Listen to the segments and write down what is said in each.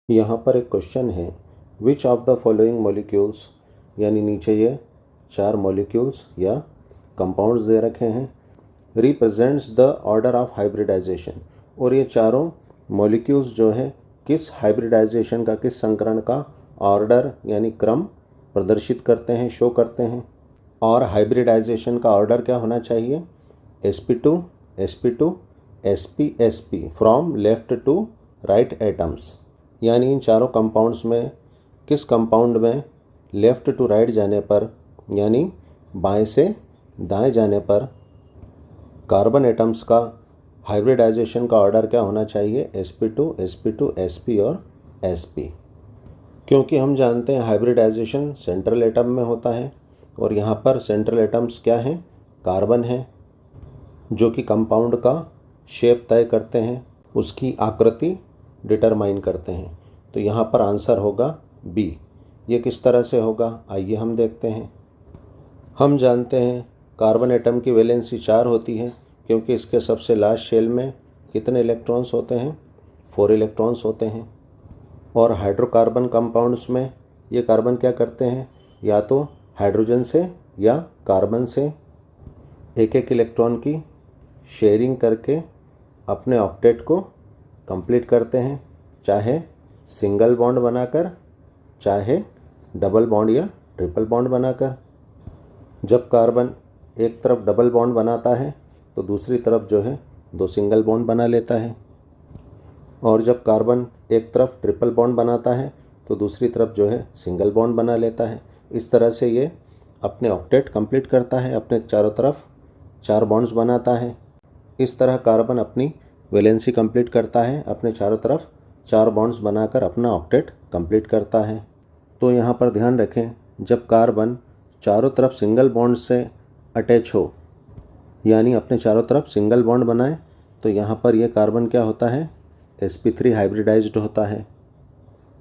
यहाँ पर एक क्वेश्चन है, which of the following molecules, यानी नीचे ये 4 मॉलिक्यूल्स या कंपाउंड्स दे रखे हैं, represents the order of hybridisation. और ये चारों मॉलिक्यूल्स जो है किस हाइब्रिडाइजेशन का, किस संकरण का ऑर्डर यानी क्रम प्रदर्शित करते हैं, शो करते हैं। और हाइब्रिडाइजेशन का ऑर्डर क्या होना चाहिए? sp2 sp2 sp sp from left to right atoms. यानी इन चारों कंपाउंड्स में किस कंपाउंड में लेफ़्ट टू राइट जाने पर, यानी बाएं से दाएं जाने पर कार्बन एटम्स का हाइब्रिडाइजेशन का ऑर्डर क्या होना चाहिए? sp2 sp2 sp और sp। क्योंकि हम जानते हैं हाइब्रिडाइजेशन सेंट्रल एटम में होता है और यहाँ पर सेंट्रल एटम्स क्या हैं? कार्बन है, जो कि कंपाउंड का शेप तय करते हैं, उसकी आकृति डिटरमाइन करते हैं। तो यहाँ पर आंसर होगा बी। ये किस तरह से होगा, आइए हम देखते हैं। हम जानते हैं कार्बन एटम की वैलेंसी 4 होती है, क्योंकि इसके सबसे लास्ट शेल में कितने इलेक्ट्रॉन्स होते हैं? 4 इलेक्ट्रॉन्स होते हैं। और हाइड्रोकार्बन कंपाउंड्स में ये कार्बन क्या करते हैं? या तो हाइड्रोजन से या कार्बन से एक एक इलेक्ट्रॉन की शेयरिंग करके अपने ऑक्टेट को कंप्लीट करते हैं, चाहे सिंगल बॉन्ड बनाकर, चाहे डबल बॉन्ड या ट्रिपल बॉन्ड बनाकर। जब कार्बन एक तरफ डबल बॉन्ड बनाता है तो दूसरी तरफ जो है 2 सिंगल बॉन्ड बना लेता है, और जब कार्बन एक तरफ ट्रिपल बॉन्ड बनाता है तो दूसरी तरफ जो है सिंगल बॉन्ड बना लेता है। इस तरह से ये अपने ऑक्टेट कंप्लीट करता है, अपने चारों तरफ 4 बॉन्ड्स बनाता है। इस तरह कार्बन अपनी वैलेंसी कंप्लीट करता है, अपने चारों तरफ 4 बॉन्ड्स बनाकर अपना ऑक्टेट कंप्लीट करता है। तो यहाँ पर ध्यान रखें, जब कार्बन चारों तरफ सिंगल बॉन्ड से अटैच हो, यानी अपने चारों तरफ सिंगल बॉन्ड बनाए, तो यहाँ पर यह कार्बन क्या होता है? sp3 हाइब्रिडाइज्ड होता है,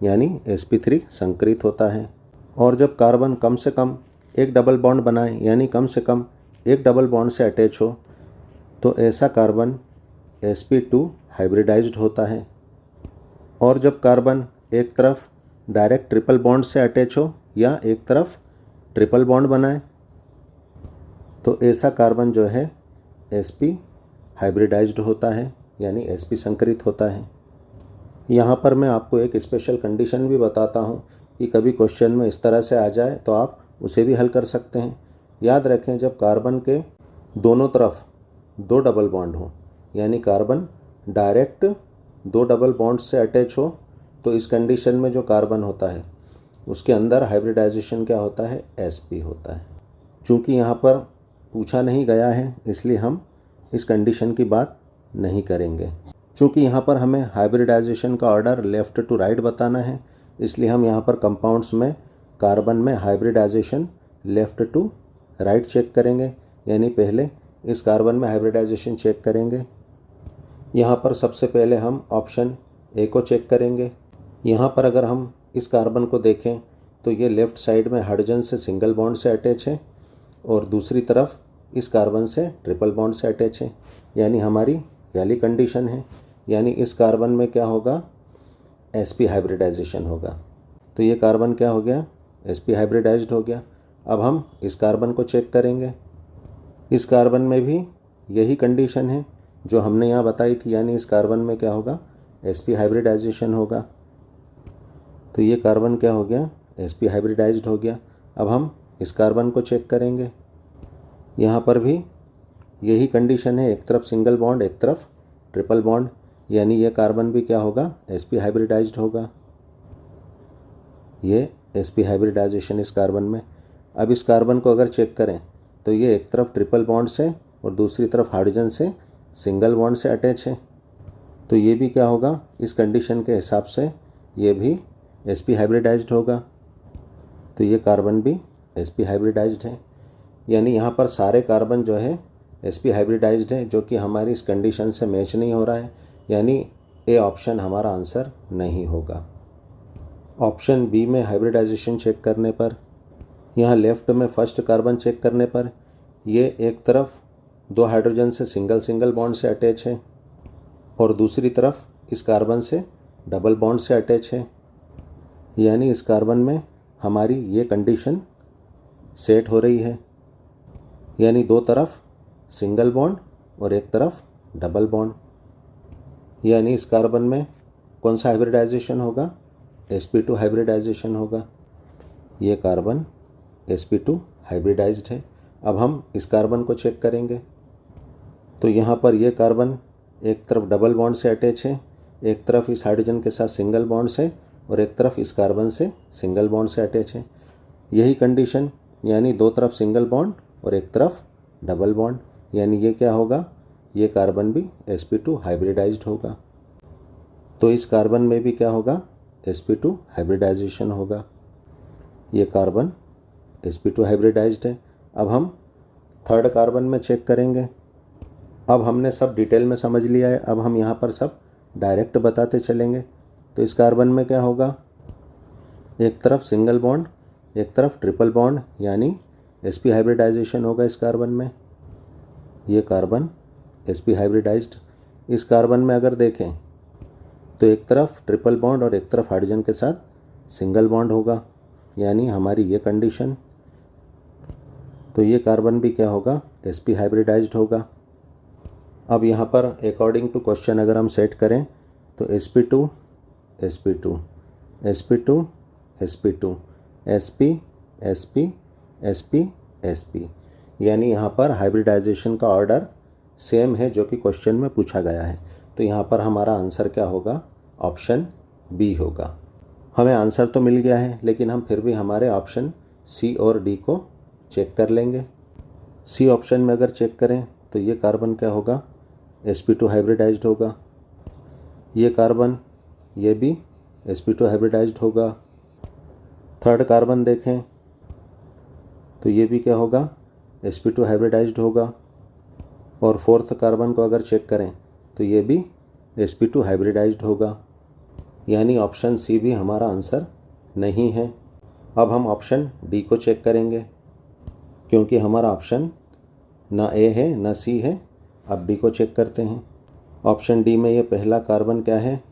यानी sp3 संकरित होता है। और जब कार्बन कम से कम एक डबल बॉन्ड बनाए, यानी कम से कम एक डबल बॉन्ड से अटैच हो, तो ऐसा कार्बन sp2 हाइब्रिडाइज्ड होता है। और जब कार्बन एक तरफ डायरेक्ट ट्रिपल बॉन्ड से अटैच हो या एक तरफ ट्रिपल बॉन्ड बनाए, तो ऐसा कार्बन जो है sp हाइब्रिडाइज्ड होता है, यानी sp संकरित होता है। यहाँ पर मैं आपको एक स्पेशल कंडीशन भी बताता हूँ कि कभी क्वेश्चन में इस तरह से आ जाए तो आप उसे भी हल कर सकते हैं। याद रखें, जब कार्बन के दोनों तरफ 2 डबल बॉन्ड हो, यानी कार्बन डायरेक्ट 2 डबल बॉन्ड से अटैच हो, तो इस कंडीशन में जो कार्बन होता है उसके अंदर हाइब्रिडाइजेशन क्या होता है? sp होता है। चूँकि यहाँ पर पूछा नहीं गया है, इसलिए हम इस कंडीशन की बात नहीं करेंगे। चूँकि यहाँ पर हमें हाइब्रिडाइजेशन का ऑर्डर लेफ़्ट टू राइट बताना है, इसलिए हम यहाँ पर कंपाउंड्स में कार्बन में hybridisation left to right check करेंगे, यानी पहले इस कार्बन में हाइब्रिडाइजेशन चेक करेंगे। यहाँ पर सबसे पहले हम ऑप्शन ए को चेक करेंगे। यहाँ पर अगर हम इस कार्बन को देखें तो ये लेफ़्ट साइड में हाइड्रोजन से सिंगल बॉन्ड से अटैच है और दूसरी तरफ इस कार्बन से ट्रिपल बॉन्ड से अटैच है, यानी हमारी पहली कंडीशन है। यानी इस कार्बन में क्या होगा? sp हाइब्रिडाइजेशन होगा। तो ये कार्बन क्या हो गया? sp हाइब्रिडाइज्ड हो गया। अब हम इस कार्बन को चेक करेंगे। इस कार्बन में भी यही कंडीशन है जो हमने यहाँ बताई थी, यानी इस कार्बन में क्या होगा? sp हाइब्रिडाइजेशन होगा। तो ये कार्बन क्या हो गया? sp हाइब्रिडाइज्ड हो गया। अब हम इस कार्बन को चेक करेंगे। यहाँ पर भी यही कंडीशन है, एक तरफ सिंगल बॉन्ड, एक तरफ ट्रिपल बॉन्ड, यानी ये कार्बन भी क्या होगा? sp हाइब्रिडाइज्ड होगा। ये sp हाइब्रिडाइजेशन इस कार्बन में। अब इस कार्बन को अगर चेक करें तो ये एक तरफ ट्रिपल बॉन्ड से और दूसरी तरफ हाइड्रोजन से सिंगल बॉन्ड से अटैच है, तो ये भी क्या होगा? इस कंडीशन के हिसाब से ये भी sp हाइब्रिडाइज्ड होगा। तो ये कार्बन भी sp हाइब्रिडाइज्ड है, यानी यहाँ पर सारे कार्बन जो है sp हाइब्रिडाइज्ड है, जो कि हमारी इस कंडीशन से मैच नहीं हो रहा है, यानी ए ऑप्शन हमारा आंसर नहीं होगा। ऑप्शन बी में हाइब्रिडाइजेशन चेक करने पर, यहाँ लेफ़्ट में फर्स्ट कार्बन चेक करने पर, ये एक तरफ 2 हाइड्रोजन से सिंगल बॉन्ड से अटैच है और दूसरी तरफ इस कार्बन से डबल बॉन्ड से अटैच है, यानी इस कार्बन में हमारी ये कंडीशन सेट हो रही है, यानी दो तरफ सिंगल बॉन्ड और एक तरफ डबल बॉन्ड। यानी इस कार्बन में कौन सा हाइब्रिडाइजेशन होगा? sp2 हाइब्रिडाइजेशन होगा। ये कार्बन sp2 हाइब्रिडाइज्ड है। अब हम इस कार्बन को चेक करेंगे। तो यहाँ पर ये कार्बन एक तरफ डबल बॉन्ड से अटैच है, एक तरफ इस हाइड्रोजन के साथ सिंगल बॉन्ड से और एक तरफ इस कार्बन से सिंगल बॉन्ड से अटैच है। यही कंडीशन, यानी दो तरफ सिंगल बॉन्ड और एक तरफ डबल बॉन्ड, यानी ये क्या होगा? ये कार्बन भी sp2 हाइब्रिडाइज्ड होगा। तो इस कार्बन में भी क्या होगा? sp2 हाइब्रिडाइजेशन होगा। ये कार्बन sp2 हाइब्रिडाइज्ड है। अब हम थर्ड कार्बन में चेक करेंगे। अब हमने सब डिटेल में समझ लिया है, अब हम यहाँ पर सब डायरेक्ट बताते चलेंगे। तो इस कार्बन में क्या होगा? एक तरफ सिंगल बॉन्ड, एक तरफ ट्रिपल बॉन्ड, यानी sp हाइब्रिडाइजेशन होगा इस कार्बन में। ये कार्बन sp हाइब्रिडाइज्ड। इस कार्बन में अगर देखें तो एक तरफ ट्रिपल बॉन्ड और एक तरफ हाइड्रोजन के साथ सिंगल बॉन्ड होगा, यानी हमारी ये कंडीशन। तो ये कार्बन भी क्या होगा? sp हाइब्रिडाइज्ड होगा। अब यहाँ पर अकॉर्डिंग टू क्वेश्चन अगर हम सेट करें तो sp2 sp2 sp2 sp2 sp sp sp sp, यानी यहाँ पर हाइब्रिडाइजेशन का ऑर्डर सेम है जो कि क्वेश्चन में पूछा गया है। तो यहाँ पर हमारा आंसर क्या होगा? ऑप्शन बी होगा। हमें आंसर तो मिल गया है, लेकिन हम फिर भी हमारे ऑप्शन सी और डी को चेक कर लेंगे। सी ऑप्शन में अगर चेक करें तो ये कार्बन क्या होगा? sp2 हाइब्रिडाइज्ड होगा। ये कार्बन, ये भी sp2 हाइब्रिडाइज्ड होगा। थर्ड कार्बन देखें तो ये भी क्या होगा? sp2 हाइब्रिडाइज्ड होगा। और फोर्थ कार्बन को अगर चेक करें तो ये भी sp2 हाइब्रिडाइज्ड होगा, यानी ऑप्शन सी भी हमारा आंसर नहीं है। अब हम ऑप्शन डी को चेक करेंगे, क्योंकि हमारा ऑप्शन ना ए है ना सी है। अब डी को चेक करते हैं। ऑप्शन डी में ये पहला कार्बन क्या है?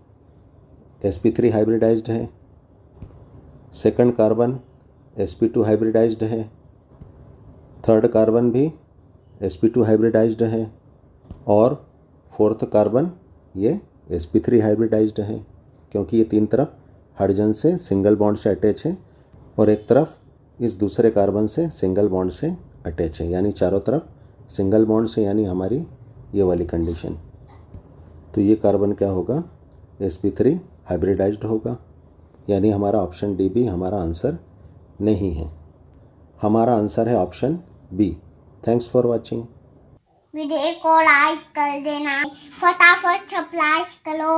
sp3 हाइब्रिडाइज्ड है। सेकंड कार्बन sp2 हाइब्रिडाइज्ड है। थर्ड कार्बन भी sp2 हाइब्रिडाइज्ड है। और फोर्थ कार्बन ये sp3 हाइब्रिडाइज्ड है, क्योंकि ये तीन तरफ हाइड्रोजन से सिंगल बॉन्ड से अटैच है और एक तरफ इस दूसरे कार्बन से सिंगल बॉन्ड से अटैच है, यानी चारों तरफ सिंगल बॉन्ड से, यानी हमारी ये वाली कंडीशन। तो ये कार्बन क्या होगा? sp3 हाइब्रिडाइज्ड होगा, यानी हमारा ऑप्शन डी भी हमारा आंसर नहीं है। हमारा आंसर है option B. Thanks for watching. Video को लाइक कर देना, फटाफट सब्सक्राइब करो।